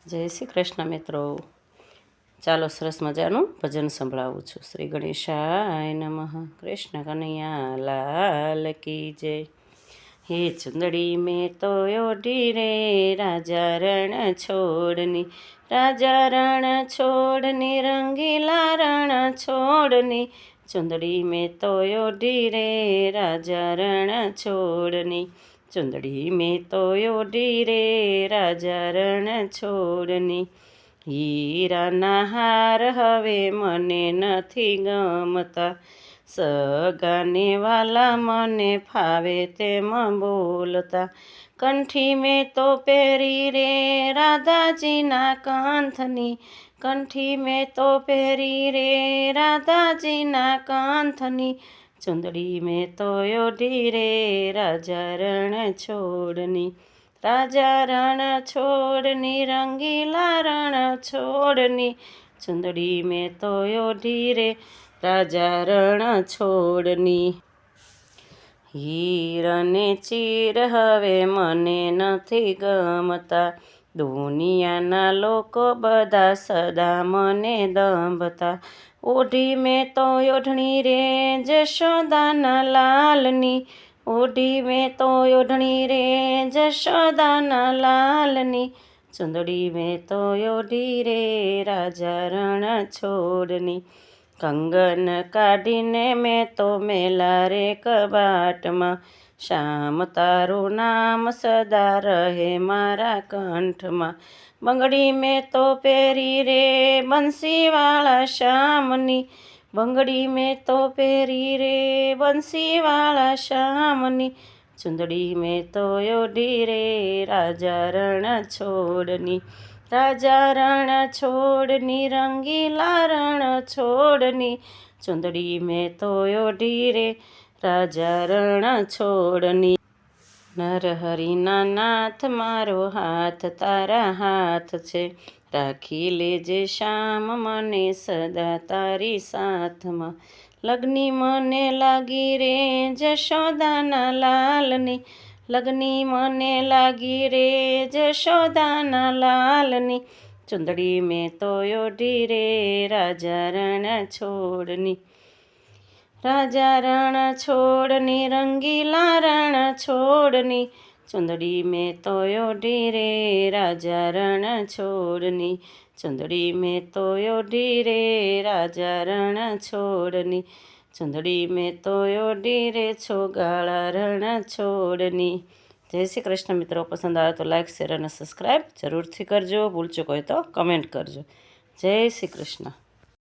જય શ્રી કૃષ્ણ મિત્રો. ચાલો સરસ મજાનું ભજન સંભળાવું છું. શ્રી ગણેશાય નમઃ. કૃષ્ણ કનૈયા લાલ કી જય. હે ચુંદડી મેં તો ઓઢી રે રાજા રણ છોડની, રાજા રણ છોડની, રંગીલા રણ છોડની, ચુંદડી મેં તો ઓઢી રે રાજા રણ છોડની, ચુંદડી મેં તો ઓઢી રે રાજા રણ છોડની. હીરાના હાર હવે મને નથી ગમતા, સગાને વાલા મને ફાવે તેમ બોલતા, કંઠી મેં તો પહેરી રે રાધાજીના કંઠની, કંઠી મેં તો પહેરી રે રાધાજીના કંઠની, ચુંદડી મેં તો ઓઢી રે રાજા રણ છોડની, રાજા રણ છોડની, રંગીલા રણ છોડની, ચુંદડી મેં તો ઓઢી રે રાજા રણ છોડની. હીર અને ચીર હવે મને નથી ગમતા, દુનિયાના લોકો બધા સદા મને દંભતા, ઓઢી મેં તો ઓઢણી રે જશોદાના લાલની, ઓઢી મેં તો ઓઢણી રે જશોદાના લાલની, ચુંદડી મેં તો ઓઢી રે રાજા રણ છોડની, કંગન કાઢીને મેં તો મેલા રે કબાટમાં, શ્યામ તારું નામ સદા રહે મારા કંઠમાં, બંગડી મેં તો પહેરી રે બંસીવાળા શ્યામની, બંગડી મેં તો પહેરી રે બંસીવાળા શ્યામની, ચુંદડી મેં તો ઓઢી રે રાજા રણ છોડની, રાજા રણ છોડની, રંગીલા રણ છોડની, ચુંદડી મેં તો ઓઢી રે રાજા રણ છોડની. નરહરિના નાથ મારો હાથ તારા હાથ છે, રાખી લેજે શ્યામ મને સદા તારી સાથમાં, લગ્ની મને લાગી રે જશોદાના લાલની, લગ્ની મને લાગી રે જશોદાના લાલની, ચુંદડી મેં તો ઓઢી રે રાજા રણ છોડની, રાજા રણ છોડની, રંગીલા રણ છોડની, ચુંદડી મેં તો ઓઢી રે રાજા રણ છોડની, ચુંદડી મેં તો ઓઢી રે રાજા રણ છોડની, ચુંદડી મેં તો ઓઢી રે છોગાળા રણ છોડની. જય શ્રી કૃષ્ણ મિત્રો. પસંદ આવે તો લાઈક, શેર અને સબસ્ક્રાઈબ જરૂરથી કરજો. ભૂલ ચૂક હોય તો કમેન્ટ કરજો. જય શ્રી કૃષ્ણ.